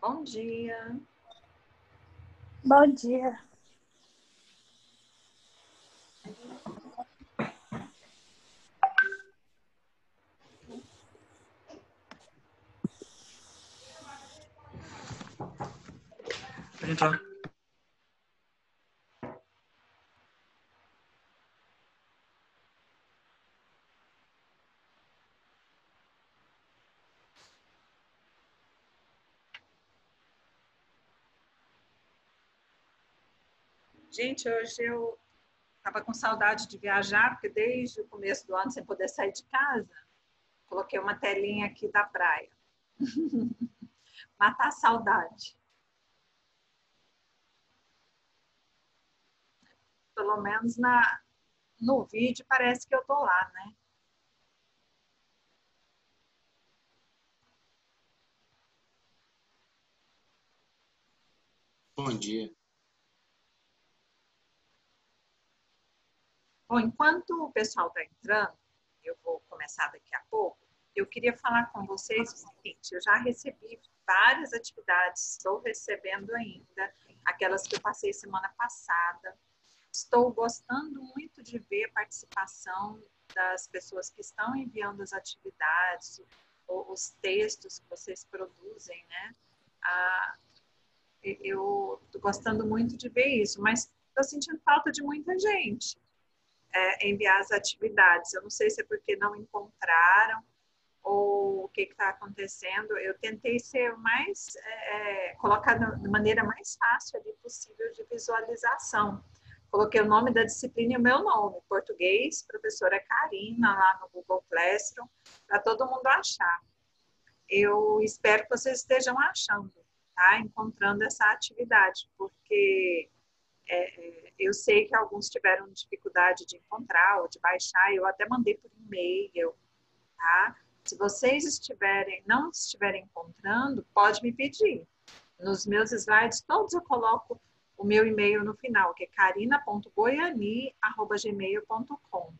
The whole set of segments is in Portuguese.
Bom dia. Bom dia. Pode entrar. Gente, hoje eu estava com saudade de viajar, porque desde o começo do ano, sem poder sair de casa, coloquei uma telinha aqui da praia. Matar a saudade. Pelo menos no vídeo parece que eu tô lá, né? Bom dia. Bom, enquanto o pessoal está entrando, eu vou começar daqui a pouco, eu queria falar com vocês o seguinte, eu já recebi várias atividades, estou recebendo ainda, aquelas que eu passei semana passada. Estou gostando muito de ver a participação das pessoas que estão enviando as atividades, os textos que vocês produzem, né? Eu estou gostando muito de ver isso, mas estou sentindo falta de muita gente enviar as atividades. Eu não sei se é porque não encontraram ou o que está acontecendo. Eu tentei ser o mais, colocar de maneira mais fácil ali possível de visualização. Coloquei o nome da disciplina e o meu nome, português, professora Karina, lá no Google Classroom, para todo mundo achar. Eu espero que vocês estejam achando, tá? Encontrando essa atividade, porque eu sei que alguns tiveram dificuldade de encontrar ou de baixar, eu até mandei por e-mail, tá? Se vocês não estiverem encontrando, pode me pedir. Nos meus slides, todos eu coloco o meu e-mail no final, que é carina.goiani@gmail.com.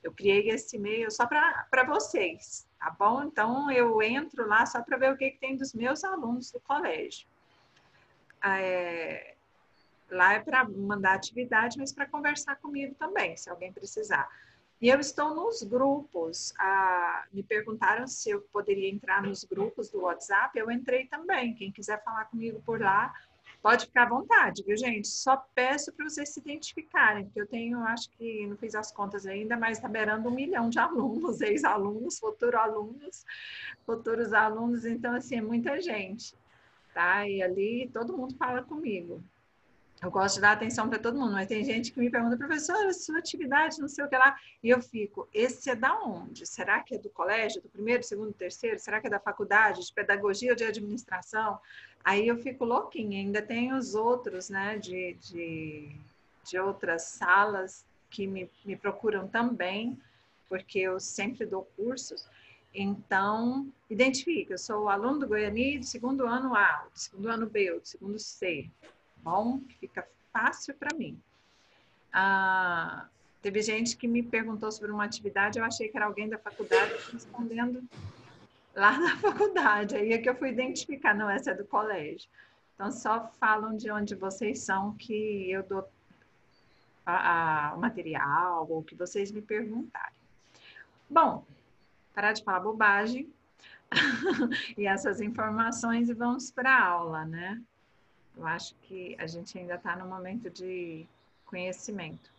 Eu criei esse e-mail só para vocês, tá bom? Então, eu entro lá só para ver o que tem dos meus alunos do colégio. Lá é para mandar atividade, mas para conversar comigo também, se alguém precisar. E eu estou nos grupos. Me perguntaram se eu poderia entrar nos grupos do WhatsApp. Eu entrei também. Quem quiser falar comigo por lá, pode ficar à vontade, viu, gente? Só peço para vocês se identificarem, porque eu tenho, acho que não fiz as contas ainda, mas está beirando 1 milhão de alunos, ex-alunos, futuros alunos. Então, assim, é muita gente, tá? E ali todo mundo fala comigo. Eu gosto de dar atenção para todo mundo, mas tem gente que me pergunta, professora, sua atividade, não sei o que lá, e eu fico, esse é da onde? Será que é do colégio, do primeiro, segundo, terceiro? Será que é da faculdade, de pedagogia ou de administração? Aí eu fico louquinha, ainda tem os outros, né, de outras salas que me procuram também, porque eu sempre dou cursos. Então, identifica, eu sou o aluno do Goiani do segundo ano A, do segundo ano B, do segundo C, bom, que fica fácil para mim. Teve gente que me perguntou sobre uma atividade, eu achei que era alguém da faculdade respondendo lá na faculdade, aí é que eu fui identificar, não, essa é do colégio. Então, só falam de onde vocês são que eu dou o material ou o que vocês me perguntarem. Bom, parar de falar bobagem e essas informações e vamos para a aula, né? Eu acho que a gente ainda está no momento de conhecimento.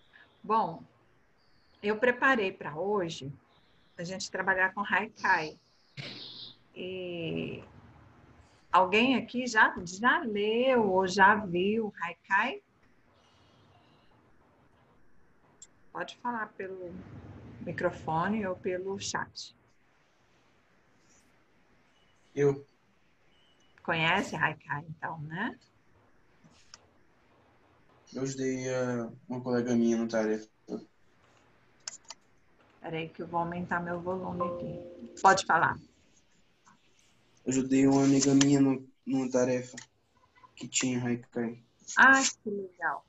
Bom, eu preparei para hoje a gente trabalhar com Haikai. E alguém aqui já leu ou já viu Haikai? Pode falar pelo microfone ou pelo chat. Eu Conhece Haikai, então, né? ajudei uma colega minha no tarefa. Espera aí que eu vou aumentar meu volume aqui. Pode falar. Ajudei uma amiga minha numa tarefa que tinha Haikai. Ah, que legal.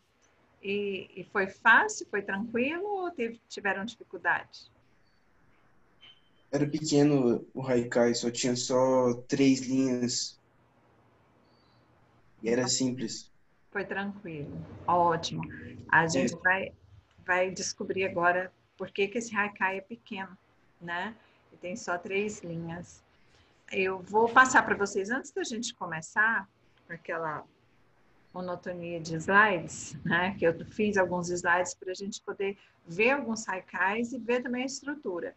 E foi fácil, foi tranquilo ou tiveram dificuldade? Era pequeno o Haikai, só tinha 3 linhas. E era simples. Foi tranquilo. Ótimo. A gente vai descobrir agora por que que esse haikai é pequeno, né? E tem só 3 linhas. Eu vou passar para vocês, antes da gente começar, aquela monotonia de slides, né? Que eu fiz alguns slides para a gente poder ver alguns haikais e ver também a estrutura.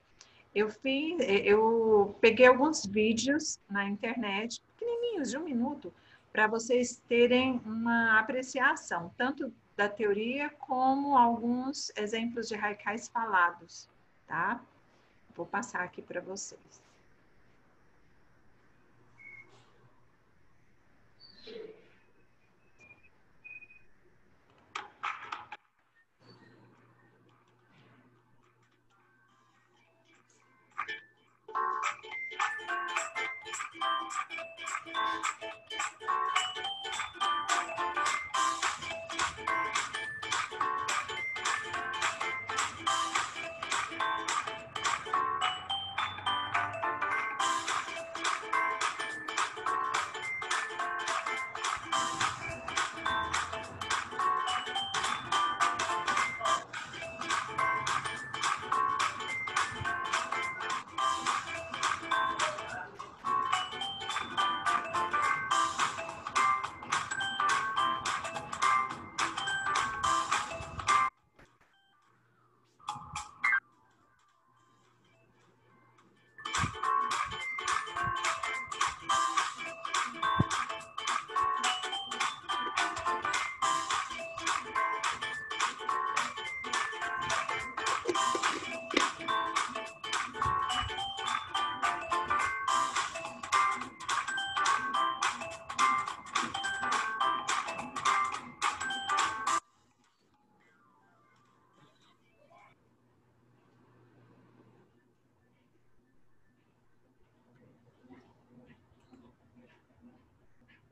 Eu peguei alguns vídeos na internet, pequenininhos, de 1 minuto, para vocês terem uma apreciação, tanto da teoria como alguns exemplos de haikais falados, tá? Vou passar aqui para vocês.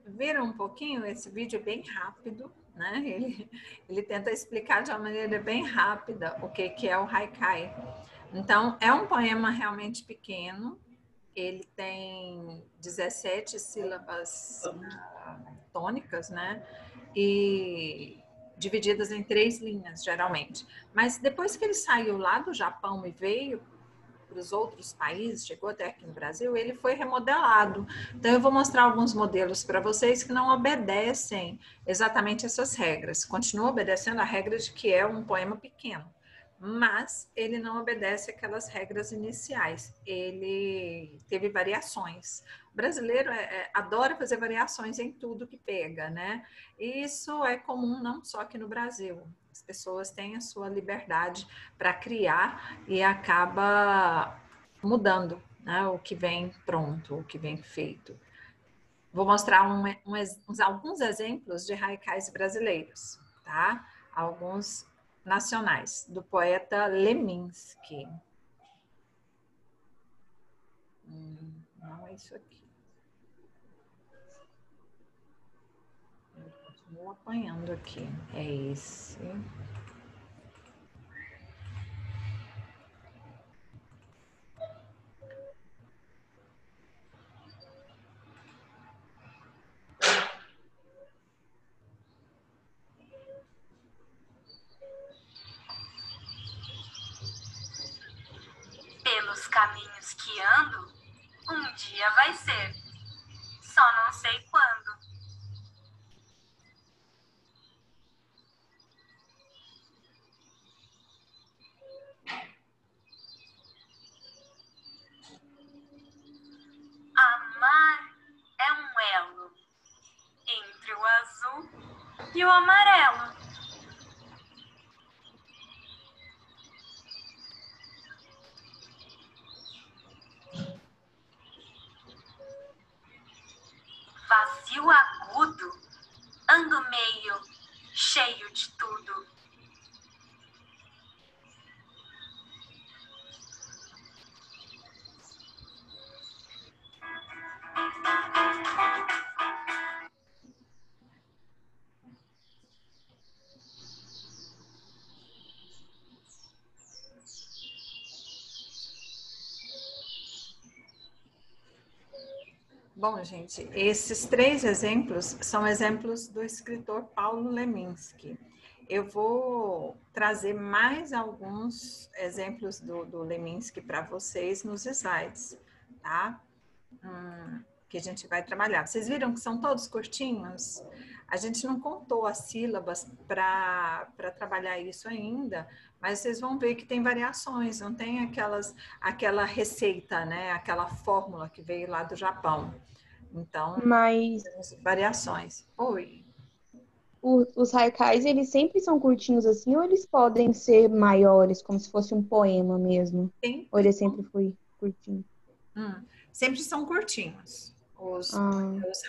Viram um pouquinho? Esse vídeo é bem rápido, né? Ele tenta explicar de uma maneira bem rápida o que é o haikai. Então, é um poema realmente pequeno, ele tem 17 sílabas tônicas, né? E divididas em 3 linhas, geralmente. Mas depois que ele saiu lá do Japão e veio para os outros países, chegou até aqui no Brasil, ele foi remodelado. Então, eu vou mostrar alguns modelos para vocês que não obedecem exatamente essas regras. Continua obedecendo a regra de que é um poema pequeno, mas ele não obedece aquelas regras iniciais. Ele teve variações. O brasileiro adora fazer variações em tudo que pega, né? E isso é comum não só aqui no Brasil. As pessoas têm a sua liberdade para criar e acaba mudando, né, o que vem pronto, o que vem feito. Vou mostrar alguns exemplos de haikais brasileiros, tá? Alguns nacionais, do poeta Leminski. Não é isso aqui. Eu continuo apanhando aqui. É esse. Pelos caminhos que ando, um dia vai ser, só não sei quando. Amar é um elo entre o azul e o amarelo. Vazio agudo, ando meio cheio de tudo. Bom, gente, esses 3 exemplos são exemplos do escritor Paulo Leminski. Eu vou trazer mais alguns exemplos do Leminski para vocês nos slides, tá? Que a gente vai trabalhar. Vocês viram que são todos curtinhos? A gente não contou as sílabas para trabalhar isso ainda, mas vocês vão ver que tem variações, não tem aquela receita, né? Aquela fórmula que veio lá do Japão. Então, Mas temos variações. Oi. os haikais, eles sempre são curtinhos assim, ou eles podem ser maiores, como se fosse um poema mesmo? Ou ele sempre foi curtinho? Sempre são curtinhos. Os Ah,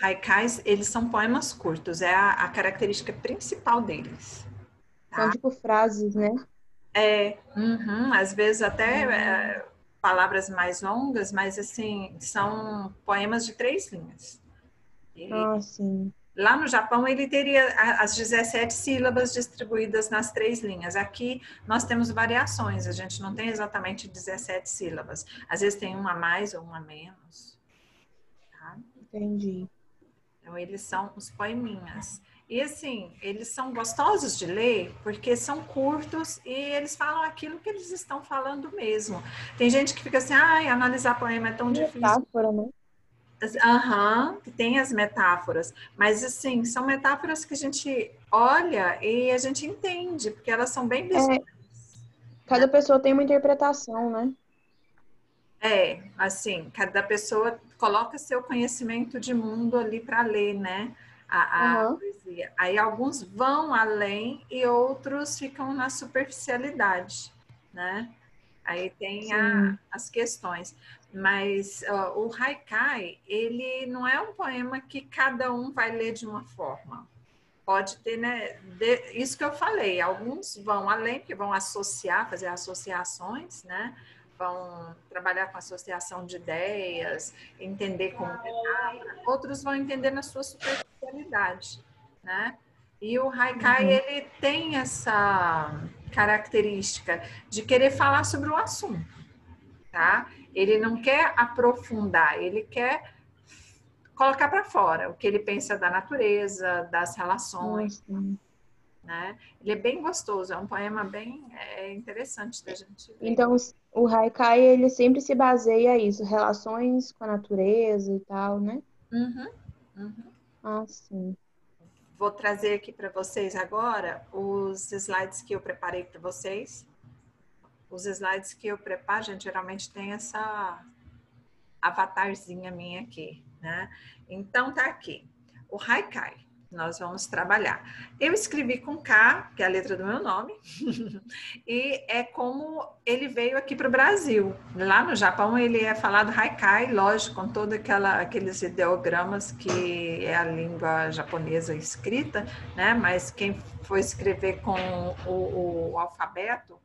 haikais, eles são poemas curtos, é a característica principal deles. são tipo frases, né? Às vezes até palavras mais longas, mas assim, são poemas de 3 linhas. E Ah, sim. lá no Japão, ele teria as 17 sílabas distribuídas nas 3 linhas. Aqui, nós temos variações, a gente não tem exatamente 17 sílabas. Às vezes tem uma a mais ou uma a menos. Tá? Entendi. Então, eles são os poeminhas. E assim, eles são gostosos de ler porque são curtos e eles falam aquilo que eles estão falando mesmo. Tem gente que fica assim, analisar poema é tão difícil. Metáfora, né? Que tem as metáforas, mas assim, são metáforas que a gente olha e a gente entende, porque elas são bem visuais. Cada pessoa tem uma interpretação, né? Assim, cada pessoa coloca seu conhecimento de mundo ali para ler, né? A poesia. Aí alguns vão além e outros ficam na superficialidade, né? Aí tem as questões. Mas o haikai, ele não é um poema que cada um vai ler de uma forma. Pode ter, né? Isso que eu falei, alguns vão além, porque vão associar, fazer associações, né? Vão trabalhar com associação de ideias, entender como metáfora. Outros vão entender na sua superficialidade, né? E o haikai, ele tem essa característica de querer falar sobre o assunto, tá? Ele não quer aprofundar, ele quer colocar para fora o que ele pensa da natureza, das relações, né? Ele é bem gostoso, é um poema bem interessante da gente ver. Então, o haikai, ele sempre se baseia isso, relações com a natureza e tal, né? Ah, sim. Vou trazer aqui para vocês agora os slides que eu preparei para vocês. Os slides que eu preparo, gente, geralmente tem essa avatarzinha minha aqui, né? Então, tá aqui. O haikai, nós vamos trabalhar. Eu escrevi com K, que é a letra do meu nome, e é como ele veio aqui para o Brasil. Lá no Japão, ele é falado haikai, lógico, com todos aqueles ideogramas que é a língua japonesa escrita, né? Mas quem for escrever com o alfabeto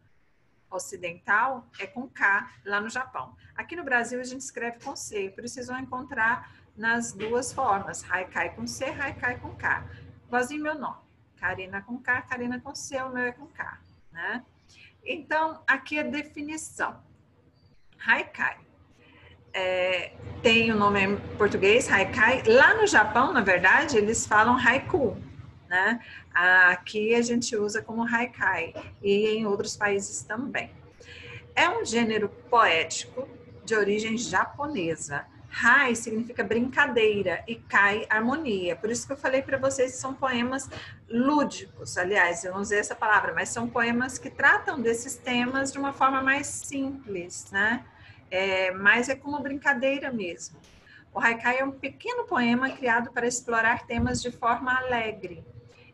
ocidental é com K lá no Japão. Aqui no Brasil a gente escreve com C, por isso vocês vão encontrar nas 2 formas, haikai com C, haikai com K. Igualzinho meu nome, Karina com K, Karina com C, o meu é com K, né? Então, aqui a definição. Haikai. Tem o nome em português, haikai. Lá no Japão, na verdade, eles falam haiku, né? Aqui a gente usa como haikai e em outros países também. É um gênero poético de origem japonesa. Hai significa brincadeira e kai, harmonia. Por isso que eu falei para vocês que são poemas lúdicos. Aliás, eu não usei essa palavra, mas são poemas que tratam desses temas de uma forma mais simples, né? Mas é como brincadeira mesmo. O haikai é um pequeno poema criado para explorar temas de forma alegre,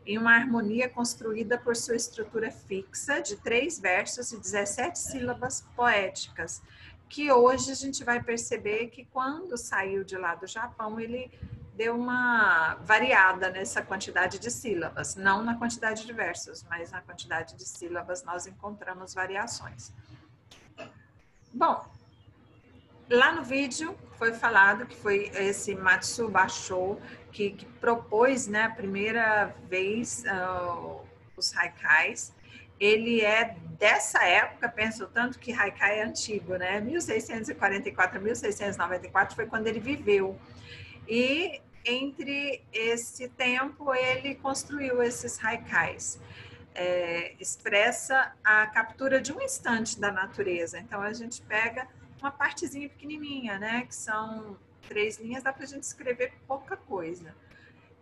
em uma harmonia construída por sua estrutura fixa de 3 versos e 17 sílabas poéticas, que hoje a gente vai perceber que quando saiu de lá do Japão, ele deu uma variada nessa quantidade de sílabas, não na quantidade de versos, mas na quantidade de sílabas nós encontramos variações. Bom, lá no vídeo foi falado que foi esse Matsu Basho que propôs, né, a primeira vez os haikais. Ele é dessa época, penso tanto que haikai é antigo, né? 1644 a 1694 foi quando ele viveu. E entre esse tempo ele construiu esses haikais. Expressa a captura de um instante da natureza. Então a gente pega uma partezinha pequenininha, né? Que são 3 linhas, dá para a gente escrever pouca coisa.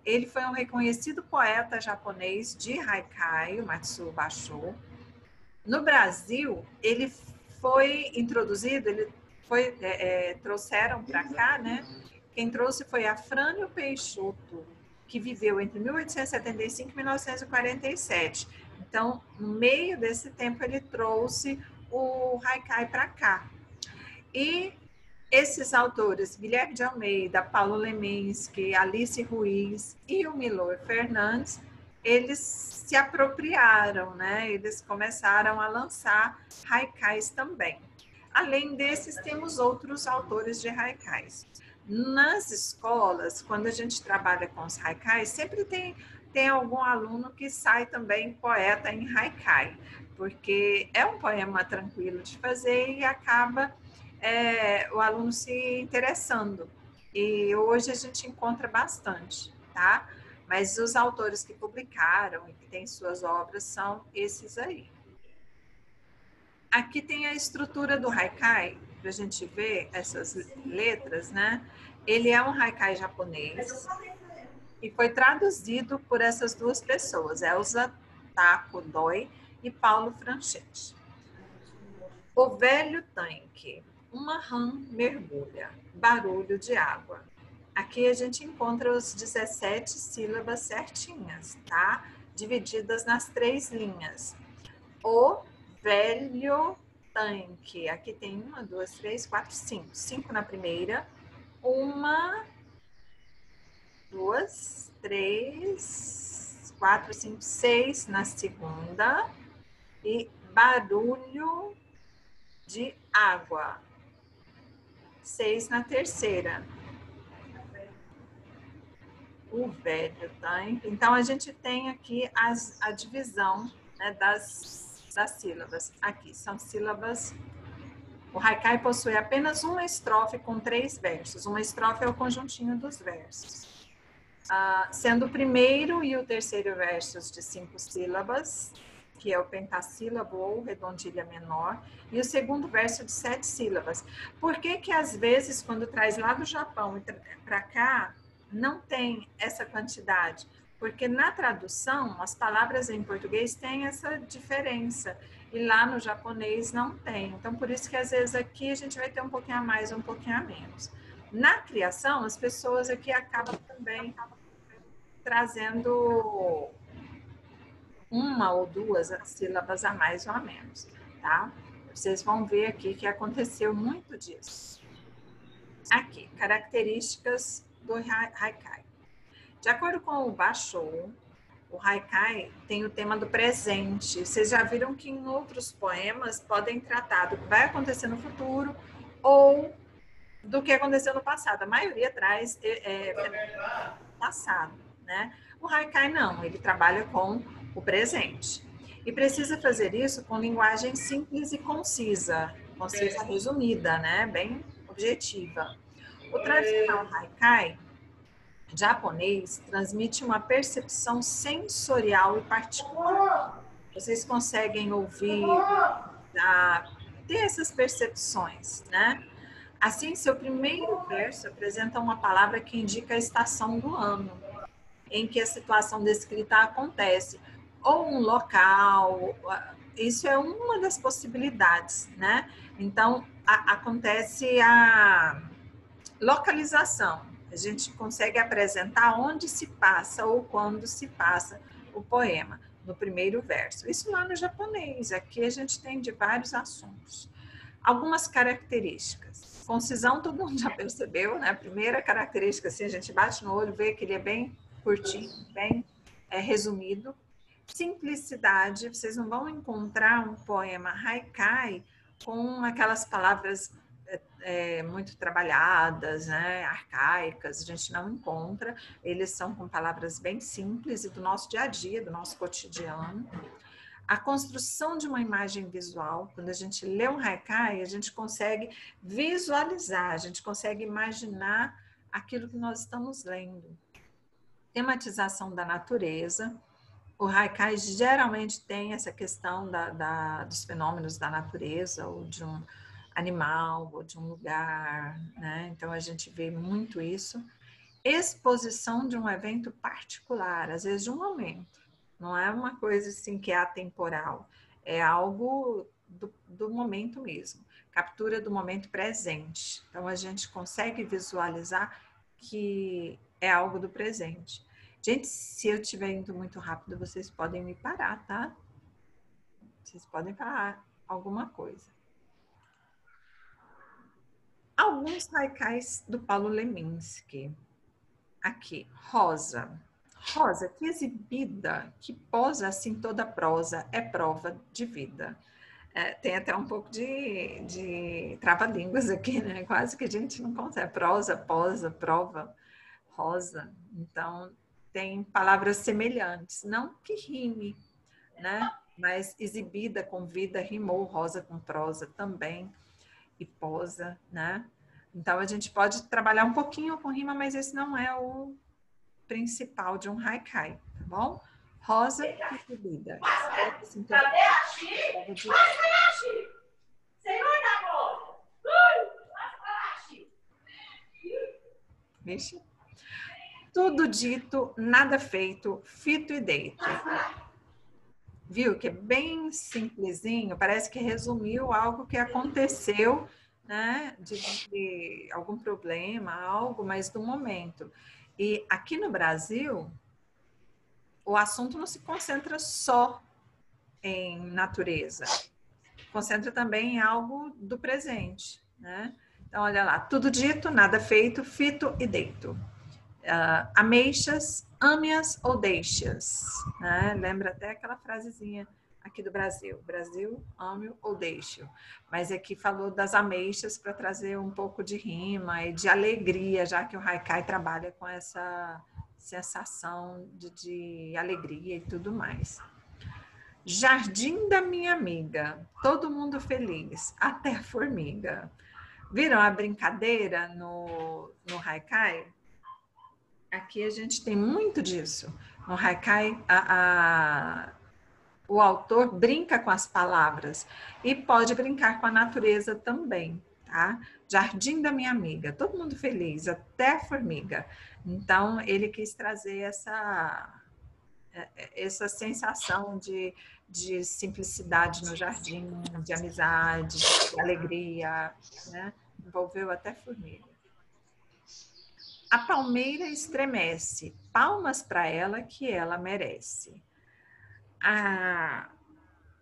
Ele foi um reconhecido poeta japonês de haikai, o Matsuo Basho. No Brasil, ele foi introduzido, trouxeram para cá, né? Quem trouxe foi Afrânio Peixoto, que viveu entre 1875 e 1947. Então, no meio desse tempo, ele trouxe o haikai para cá. E esses autores, Guilherme de Almeida, Paulo Leminski, Alice Ruiz e o Milor Fernandes, eles se apropriaram, né? Eles começaram a lançar haikais também. Além desses, temos outros autores de haikais. Nas escolas, quando a gente trabalha com os haikais, sempre tem algum aluno que sai também poeta em haikai, porque é um poema tranquilo de fazer e acaba o aluno se interessando. E hoje a gente encontra bastante, tá? Mas os autores que publicaram e que têm suas obras são esses aí. Aqui tem a estrutura do haikai, para a gente ver essas letras, né? Ele é um haikai japonês e foi traduzido por essas duas pessoas, Elsa Tako Doi e Paulo Franchetti. O velho tanque, uma rã mergulha, barulho de água. Aqui a gente encontra os 17 sílabas certinhas, tá? Divididas nas 3 linhas. O velho tanque. Aqui tem 1, 2, 3, 4, 5. 5 na primeira. 1, 2, 3, 4, 5, 6 na segunda. E barulho de água. 6 na terceira. O velho tanque. Então, a gente tem aqui a divisão, né, das sílabas. Aqui são sílabas. O haikai possui apenas uma estrofe com 3 versos. Uma estrofe é o conjuntinho dos versos. Sendo o primeiro e o terceiro versos de 5 sílabas, que é o pentassílabo ou redondilha menor, e o segundo verso de 7 sílabas. Por que que às vezes, quando traz lá do Japão para cá, não tem essa quantidade? Porque na tradução, as palavras em português têm essa diferença, e lá no japonês não tem. Então, por isso que às vezes aqui a gente vai ter um pouquinho a mais, um pouquinho a menos. Na criação, as pessoas aqui acabam também trazendo 1 ou 2 sílabas a mais ou a menos, tá? Vocês vão ver aqui que aconteceu muito disso. Aqui, características do haikai. De acordo com o Basho, o haikai tem o tema do presente. Vocês já viram que em outros poemas podem tratar do que vai acontecer no futuro ou do que aconteceu no passado. A maioria traz passado, né? O haikai não, ele trabalha com o presente. E precisa fazer isso com linguagem simples e concisa resumida, né? Bem objetiva. O tradicional haikai japonês transmite uma percepção sensorial e particular. Vocês conseguem ouvir, ter essas percepções, né? Assim, seu primeiro verso apresenta uma palavra que indica a estação do ano em que a situação descrita acontece, ou um local, isso é uma das possibilidades, né? Então, acontece a localização, a gente consegue apresentar onde se passa ou quando se passa o poema, no primeiro verso. Isso lá no japonês, aqui a gente tem de vários assuntos. Algumas características. Concisão, todo mundo já percebeu, né? A primeira característica, assim, a gente bate no olho, vê que ele é bem curtinho, bem resumido. Simplicidade, vocês não vão encontrar um poema haikai com aquelas palavras muito trabalhadas, né, arcaicas, a gente não encontra. Eles são com palavras bem simples e do nosso dia a dia, do nosso cotidiano. A construção de uma imagem visual, quando a gente lê um haikai, a gente consegue visualizar, a gente consegue imaginar aquilo que nós estamos lendo. Tematização da natureza. O haikai geralmente tem essa questão dos fenômenos da natureza, ou de um animal, ou de um lugar, né? Então, a gente vê muito isso. Exposição de um evento particular, às vezes de um momento. Não é uma coisa assim que é atemporal. É algo do momento mesmo. Captura do momento presente. Então, a gente consegue visualizar que é algo do presente. Gente, se eu estiver indo muito rápido, vocês podem me parar, tá? Vocês podem falar alguma coisa. Alguns haikais do Paulo Leminski. Aqui, Rosa. Rosa, que exibida, que posa assim toda prosa, é prova de vida. Tem até um pouco de trava-línguas aqui, né? Quase que a gente não consegue. Prosa, posa, prova, rosa. Então, tem palavras semelhantes. Não que rime, né? Mas exibida com vida, rimou rosa com prosa também. E posa, né? Então, a gente pode trabalhar um pouquinho com rima, mas esse não é o principal de um haikai, tá bom? Rosa e exibida. Cadê a Chi? Senhor da glória! Vixe. Tudo dito, nada feito, fito e deito. Viu que é bem simplesinho, parece que resumiu algo que aconteceu, né? De algum problema, algo, mas do momento. E aqui no Brasil, o assunto não se concentra só em natureza, concentra também em algo do presente, né? Então, olha lá, tudo dito, nada feito, fito e deito. Ameixas, ame-as ou deixas, né? Lembra até aquela frasezinha aqui do Brasil. Brasil, ame-o ou deixe-o. Mas aqui falou das ameixas para trazer um pouco de rima e de alegria, já que o haikai trabalha com essa sensação de alegria e tudo mais. Jardim da minha amiga, todo mundo feliz, até a formiga. Viram a brincadeira no haikai? Aqui a gente tem muito disso. No haikai, o autor brinca com as palavras e pode brincar com a natureza também, tá? Jardim da minha amiga, todo mundo feliz, até a formiga. Então, ele quis trazer essa sensação de simplicidade no jardim, de amizade, de alegria, né? Envolveu até formiga. A palmeira estremece, palmas para ela que ela merece.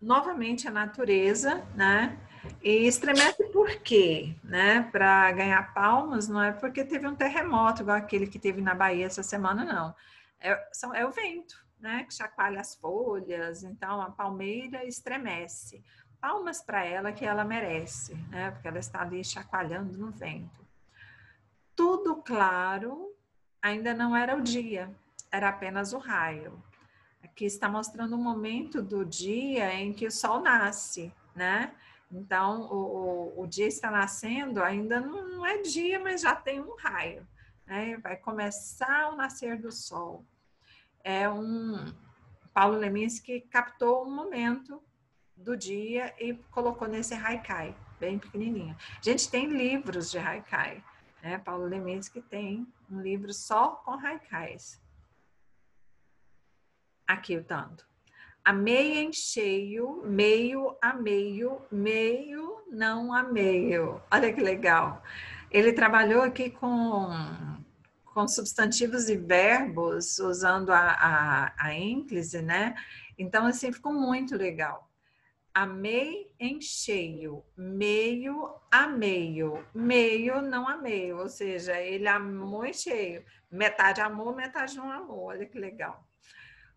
Novamente a natureza, né? E estremece por quê? Né? Para ganhar palmas, não é porque teve um terremoto igual aquele que teve na Bahia essa semana, não. É o vento, né? Que chacoalha as folhas, então a palmeira estremece. Palmas para ela que ela merece, né? Porque ela está ali chacoalhando no vento. Tudo claro, ainda não era o dia, era apenas o raio. Aqui está mostrando um momento do dia em que o sol nasce, né? Então, o dia está nascendo, ainda não é dia, mas já tem um raio, né? Vai começar o nascer do sol. Paulo Leminski captou um momento do dia e colocou nesse haikai, bem pequenininho. A gente tem livros de haikai, né? Paulo Leminski tem um livro só com haikais. Aqui o tanto. A meia em cheio, meio a meio, meio não a meio. Olha que legal. Ele trabalhou aqui com substantivos e verbos, usando a ênclise, né? Então, assim, ficou muito legal. Amei em cheio, meio a meio, meio não a meio, ou seja, ele amou em cheio, metade amou, metade não amou, olha que legal.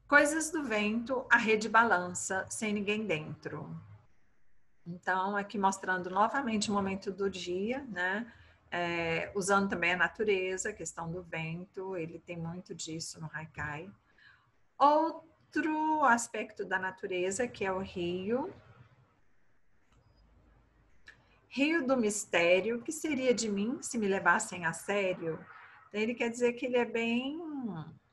Coisas do vento, a rede balança, sem ninguém dentro. Então, aqui mostrando novamente o momento do dia, né? Usando também a natureza, a questão do vento, ele tem muito disso no haikai. Outro aspecto da natureza, que é o rio. Rio do mistério, que seria de mim se me levassem a sério? Ele quer dizer que ele é bem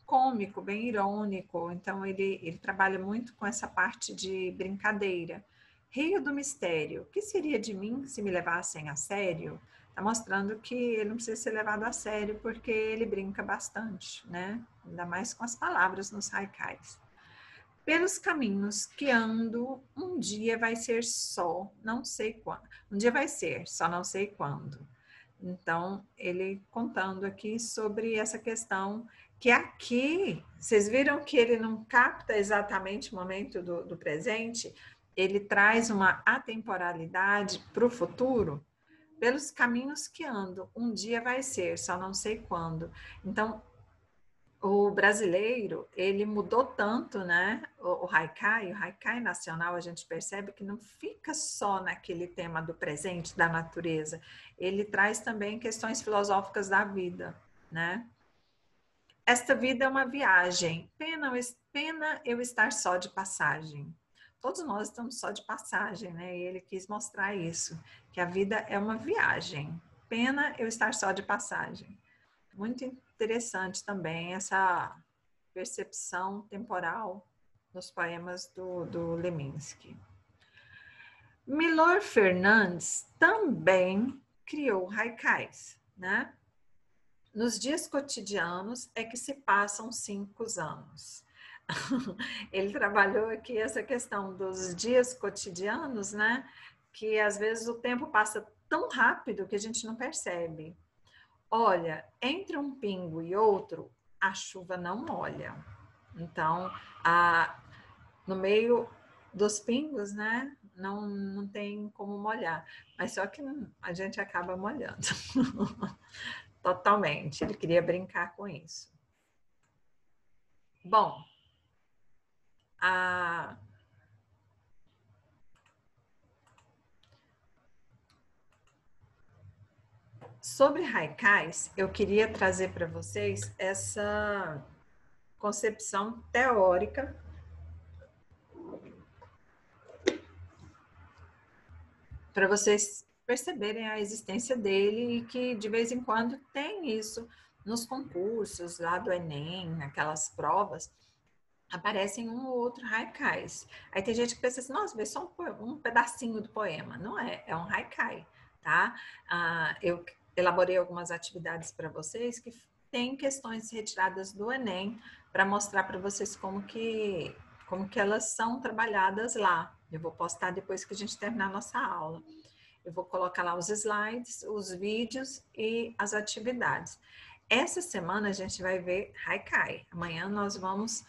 cômico, bem irônico, então ele trabalha muito com essa parte de brincadeira. Rio do Mistério, o que seria de mim se me levassem a sério? Está mostrando que ele não precisa ser levado a sério porque ele brinca bastante, né? Ainda mais com as palavras nos haikais. Pelos caminhos que ando, um dia vai ser só, não sei quando. Um dia vai ser, só não sei quando. Então, ele contando aqui sobre essa questão que aqui, vocês viram que ele não capta exatamente o momento do presente, ele traz uma atemporalidade para o futuro, pelos caminhos que ando, um dia vai ser, só não sei quando. Então, o brasileiro, ele mudou tanto, né? O haikai nacional, a gente percebe que não fica só naquele tema do presente, da natureza. Ele traz também questões filosóficas da vida, né? Esta vida é uma viagem, pena eu estar só de passagem. Todos nós estamos só de passagem, né? E ele quis mostrar isso, que a vida é uma viagem. Pena eu estar só de passagem. Muito interessante também essa percepção temporal nos poemas do Leminski. Milor Fernandes também criou haikais, né? Nos dias cotidianos é que se passam 5 anos. Ele trabalhou aqui essa questão dos dias cotidianos, né? Que às vezes o tempo passa tão rápido que a gente não percebe. Olha, entre um pingo e outro, a chuva não molha. Então, no meio dos pingos, né? Não tem como molhar. Mas só que a gente acaba molhando. Totalmente. Ele queria brincar com isso. Bom, sobre haikais, eu queria trazer para vocês essa concepção teórica para vocês perceberem a existência dele e que de vez em quando tem isso nos concursos lá do Enem, aquelas provas, aparecem um ou outro haikais. Aí tem gente que pensa assim, nossa, vê só um pedacinho do poema. Não é, é um haikai, tá? Eu elaborei algumas atividades para vocês que tem questões retiradas do Enem para mostrar para vocês como que elas são trabalhadas lá. Eu vou postar depois que a gente terminar a nossa aula. Eu vou colocar lá os slides, os vídeos e as atividades. Essa semana a gente vai ver haikai. Amanhã nós vamos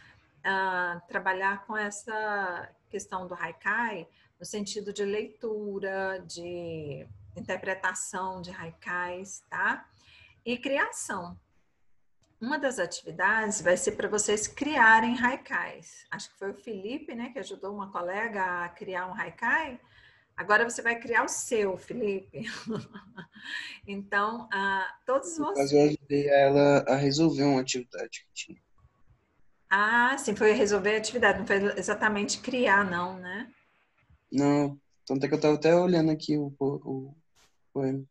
trabalhar com essa questão do haikai no sentido de leitura, de interpretação de haikais, tá? E criação. Uma das atividades vai ser para vocês criarem haikais. Acho que foi o Felipe, né, que ajudou uma colega a criar um haikai. Agora você vai criar o seu, Felipe. Então, todos vocês... Eu ajudei ela a resolver uma atividade que tinha. Sim, foi resolver a atividade, não foi exatamente criar, não, né? Não, tanto é que eu estava até olhando aqui o poema.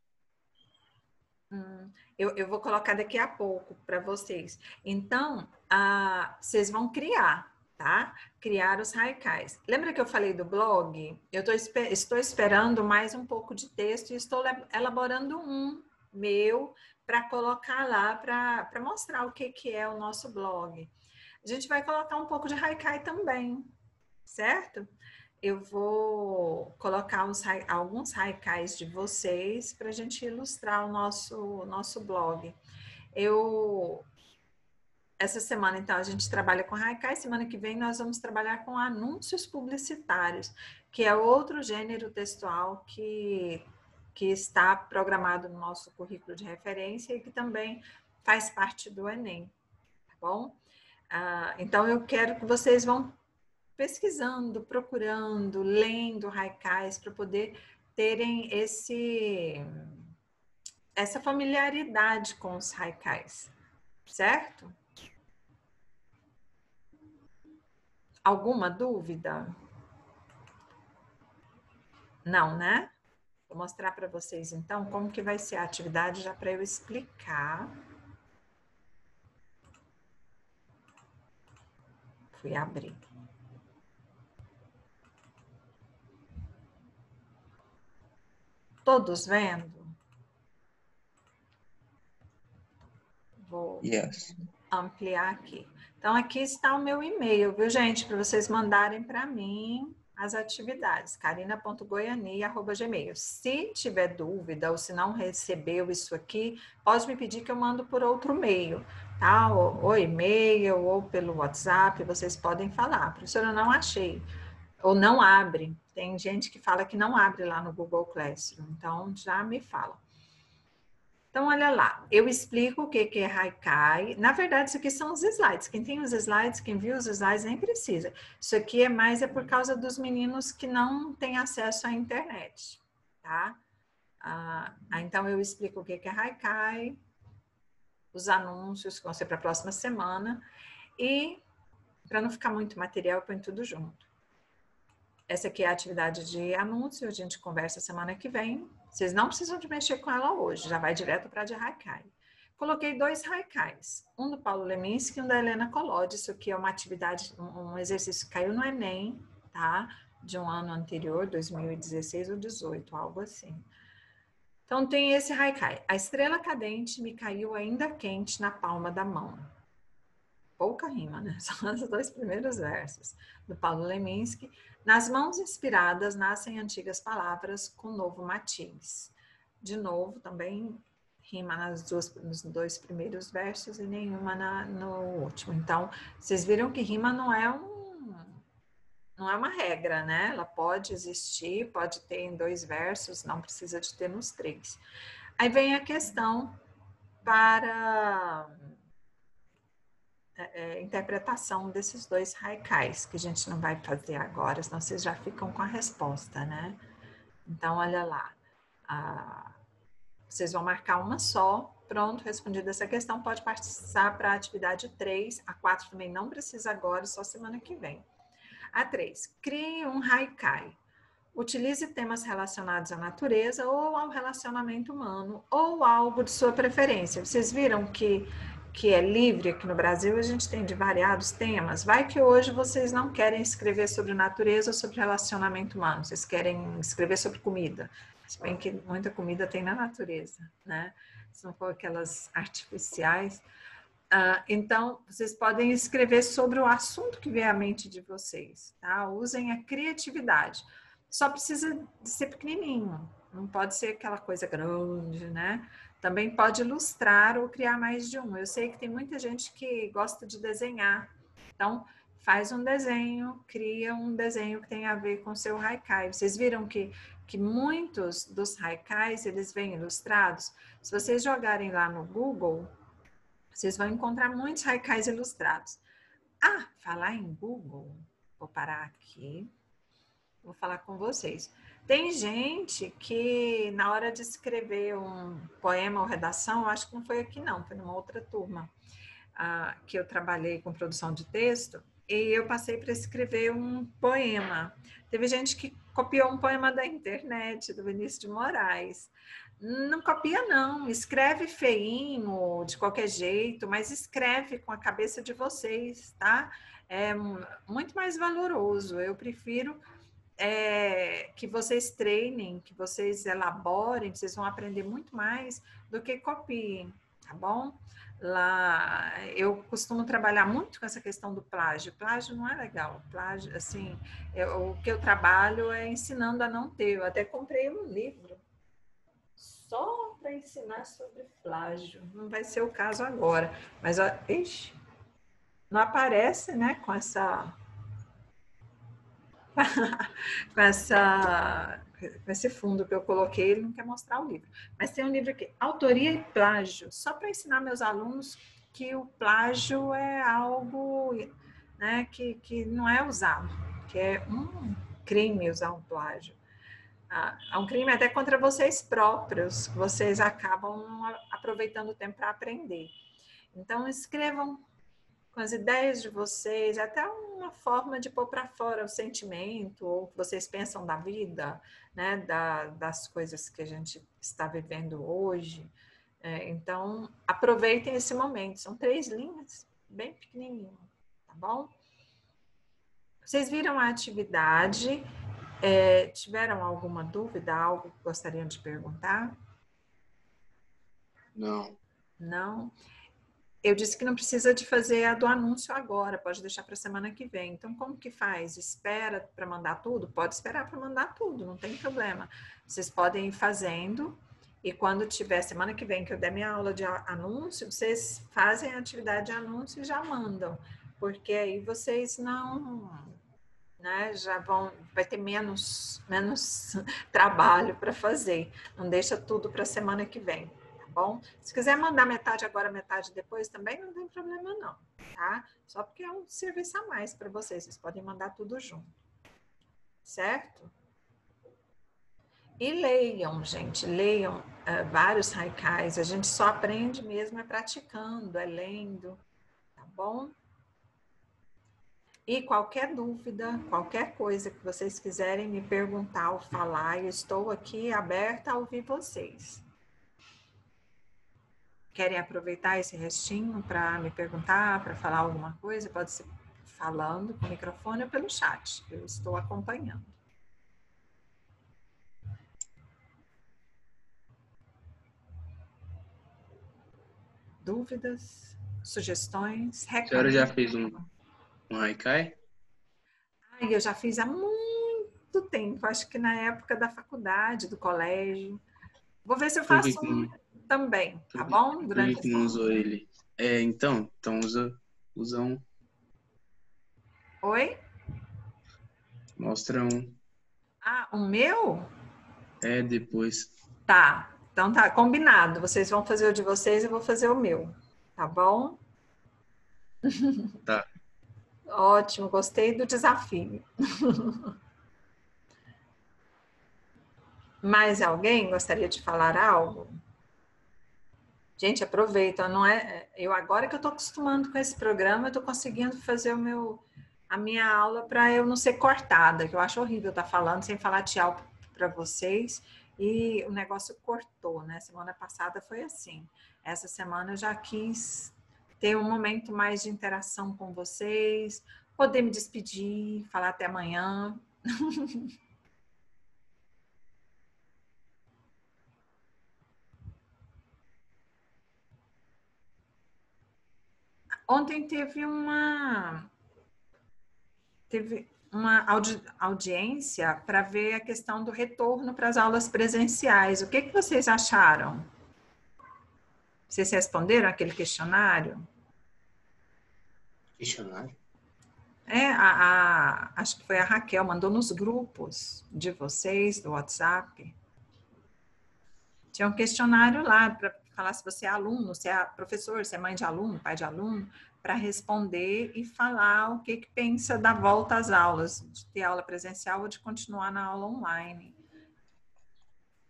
Eu vou colocar daqui a pouco para vocês. Então, vocês vão criar, tá? Criar os haikais. Lembra que eu falei do blog? Eu estou esperando mais um pouco de texto e estou elaborando um meu para colocar lá para mostrar o que é o nosso blog. A gente vai colocar um pouco de haikai também, certo? Eu vou colocar alguns haikais de vocês para a gente ilustrar o nosso blog. Essa semana, então, a gente trabalha com haikai. Semana que vem nós vamos trabalhar com anúncios publicitários, que é outro gênero textual que está programado no nosso currículo de referência e que também faz parte do Enem, tá bom? Então, eu quero que vocês vão pesquisando, procurando, lendo haikais para poder terem essa familiaridade com os haikais, certo? Alguma dúvida? Não, né? Vou mostrar para vocês então como que vai ser a atividade já para eu explicar. fui abrir. Todos vendo? Vou ampliar aqui. Então, aqui está o meu e-mail, viu, gente? Para vocês mandarem para mim as atividades. carina.goiani@gmail. Se tiver dúvida ou se não recebeu isso aqui, pode me pedir que eu mando por outro meio, tá? Ou e-mail ou pelo WhatsApp, vocês podem falar. Professora, eu não achei. Ou não abre. Tem gente que fala que não abre lá no Google Classroom. Então, já me fala. Então, olha lá, eu explico o que é Haikai. Na verdade, isso aqui são os slides. Quem tem os slides, quem viu os slides, nem precisa. Isso aqui é por causa dos meninos que não têm acesso à internet, tá? Então, eu explico o que é Haikai, os anúncios que vão ser para a próxima semana. E, para não ficar muito material, eu ponho tudo junto. Essa aqui é a atividade de anúncio, a gente conversa semana que vem. Vocês não precisam de mexer com ela hoje, já vai direto para a de Haikai. Coloquei 2 Haikais, um do Paulo Leminski e um da Helena Collodi. Isso aqui é uma atividade, um exercício que caiu no Enem, tá? De um ano anterior, 2016 ou 18, algo assim. Então, tem esse Haikai. A estrela cadente me caiu ainda quente na palma da mão. Pouca rima, né? São os 2 primeiros versos do Paulo Leminski. Nas mãos inspiradas nascem antigas palavras com novo matiz. De novo, também rima nos 2 primeiros versos e nenhuma no último. Então, vocês viram que rima não é uma regra, né? Ela pode existir, pode ter em 2 versos, não precisa de ter nos 3. Aí vem a questão para interpretação desses 2 haikais, que a gente não vai fazer agora, senão vocês já ficam com a resposta, né? Então, olha lá. Vocês vão marcar uma só. Pronto, respondida essa questão, pode passar para a atividade 3. A 4 também não precisa agora, só semana que vem. A 3. Crie um haikai. Utilize temas relacionados à natureza ou ao relacionamento humano ou algo de sua preferência. Vocês viram que é livre aqui no Brasil, a gente tem de variados temas. Vai que hoje vocês não querem escrever sobre natureza ou sobre relacionamento humano, vocês querem escrever sobre comida. Se bem que muita comida tem na natureza, né? Se não for aquelas artificiais. Então, vocês podem escrever sobre o assunto que vem à mente de vocês, tá? Usem a criatividade. Só precisa de ser pequenininho, não pode ser aquela coisa grande, né? Também pode ilustrar ou criar mais de um. Eu sei que tem muita gente que gosta de desenhar. Então, faz um desenho, cria um desenho que tem a ver com o seu haikai. Vocês viram que muitos dos haikais, eles vêm ilustrados? Se vocês jogarem lá no Google, vocês vão encontrar muitos haikais ilustrados. Falar em Google, vou parar aqui, vou falar com vocês. Tem gente que, na hora de escrever um poema ou redação, eu acho que não foi aqui não, foi numa outra turma, que eu trabalhei com produção de texto, e eu passei para escrever um poema. Teve gente que copiou um poema da internet, do Vinícius de Moraes. Não copia não, escreve feinho, de qualquer jeito, mas escreve com a cabeça de vocês, tá? É muito mais valoroso, eu prefiro que vocês treinem, que vocês elaborem, vocês vão aprender muito mais do que copiem, tá bom? Lá, eu costumo trabalhar muito com essa questão do plágio. Plágio não é legal. Plágio, assim, o que eu trabalho é ensinando a não ter. Eu até comprei um livro só para ensinar sobre plágio. Não vai ser o caso agora, mas não aparece, né, com esse fundo que eu coloquei, ele não quer mostrar o livro. Mas tem um livro aqui, Autoria e Plágio, só para ensinar meus alunos que o plágio é algo, né, que não é usado, que é um crime usar um plágio. É um crime até contra vocês próprios, que vocês acabam aproveitando o tempo para aprender. Então, escrevam com as ideias de vocês, até uma forma de pôr para fora o sentimento, ou o que vocês pensam da vida, né, das coisas que a gente está vivendo hoje. Então, aproveitem esse momento. São 3 linhas, bem pequenininho, tá bom? Vocês viram a atividade? Tiveram alguma dúvida, algo que gostariam de perguntar? Não. Não? Eu disse que não precisa de fazer a do anúncio agora, pode deixar para a semana que vem. Então, como que faz? Espera para mandar tudo? Pode esperar para mandar tudo, não tem problema. Vocês podem ir fazendo e quando tiver semana que vem que eu der minha aula de anúncio, vocês fazem a atividade de anúncio e já mandam, porque aí vocês não, né, vai ter menos trabalho para fazer. Não deixa tudo para a semana que vem. Bom, se quiser mandar metade agora, metade depois também, não tem problema não, tá? Só porque é um serviço a mais para vocês, vocês podem mandar tudo junto, certo? E leiam, gente, leiam vários haikais, a gente só aprende mesmo praticando, lendo, tá bom? E qualquer dúvida, qualquer coisa que vocês quiserem me perguntar ou falar, eu estou aqui aberta a ouvir vocês. Querem aproveitar esse restinho para me perguntar, para falar alguma coisa? Pode ser falando com o microfone ou pelo chat. Eu estou acompanhando. Dúvidas? Sugestões? A senhora já fez um haikai? Eu já fiz há muito tempo. Acho que na época da faculdade, do colégio. Vou ver se eu faço também, tá bom? Durante que não usou ele. Então usa um. Oi? Mostra um. Ah, o meu? Depois. Tá, então tá, combinado. Vocês vão fazer o de vocês e eu vou fazer o meu, tá bom? Tá. Ótimo, gostei do desafio. Mais alguém gostaria de falar algo? Gente, aproveita, não é? Eu agora que eu estou acostumando com esse programa, eu estou conseguindo fazer a minha aula para eu não ser cortada, que eu acho horrível estar falando sem falar tchau para vocês e o negócio cortou, né? Semana passada foi assim. Essa semana eu já quis ter um momento mais de interação com vocês, poder me despedir, falar até amanhã. Ontem teve uma audiência para ver a questão do retorno para as aulas presenciais. O que vocês acharam? Vocês responderam aquele questionário? Questionário? Acho que foi a Raquel, mandou nos grupos de vocês, do WhatsApp. Tinha um questionário lá para falar se você é aluno, se é professor, se é mãe de aluno, pai de aluno, para responder e falar o que pensa da volta às aulas, de ter aula presencial ou de continuar na aula online.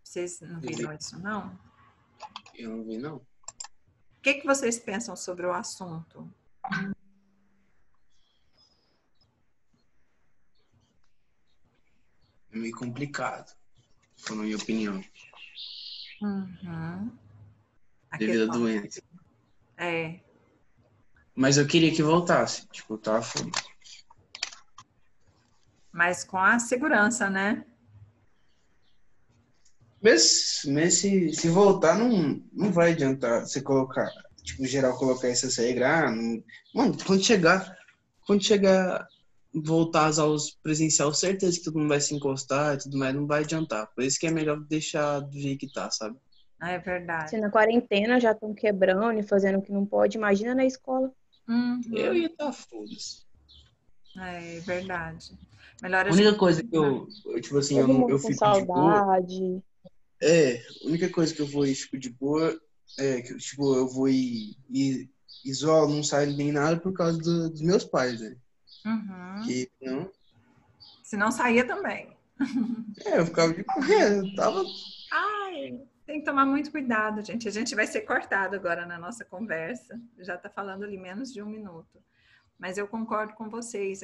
Vocês não viram isso, não? Eu não vi, não. O que vocês pensam sobre o assunto? É meio complicado, na minha opinião. Uhum. Devido à doença. Mas eu queria que voltasse. Tipo, tá foda. Mas com a segurança, né? Mas se voltar, não vai adiantar você colocar, tipo, geral colocar essa regra. Mano, quando chegar voltar às aulas presencial, certeza que todo mundo vai se encostar e tudo mais, não vai adiantar. Por isso que é melhor deixar do jeito que tá, sabe? É verdade. Se na quarentena já estão quebrando e fazendo o que não pode, imagina na escola. Uhum. Eu ia estar foda-se. É verdade. Melhor a única coisa que eu tipo assim, eu fico saudade. De boa. A única coisa que eu vou tipo, de boa é que tipo, eu vou e isolo, não saio nem nada por causa dos meus pais, né? Uhum. Que não. Se não saía também. Eu ficava de eu tava. Tem que tomar muito cuidado, gente. A gente vai ser cortado agora na nossa conversa. Já está falando ali menos de 1 minuto. Mas eu concordo com vocês.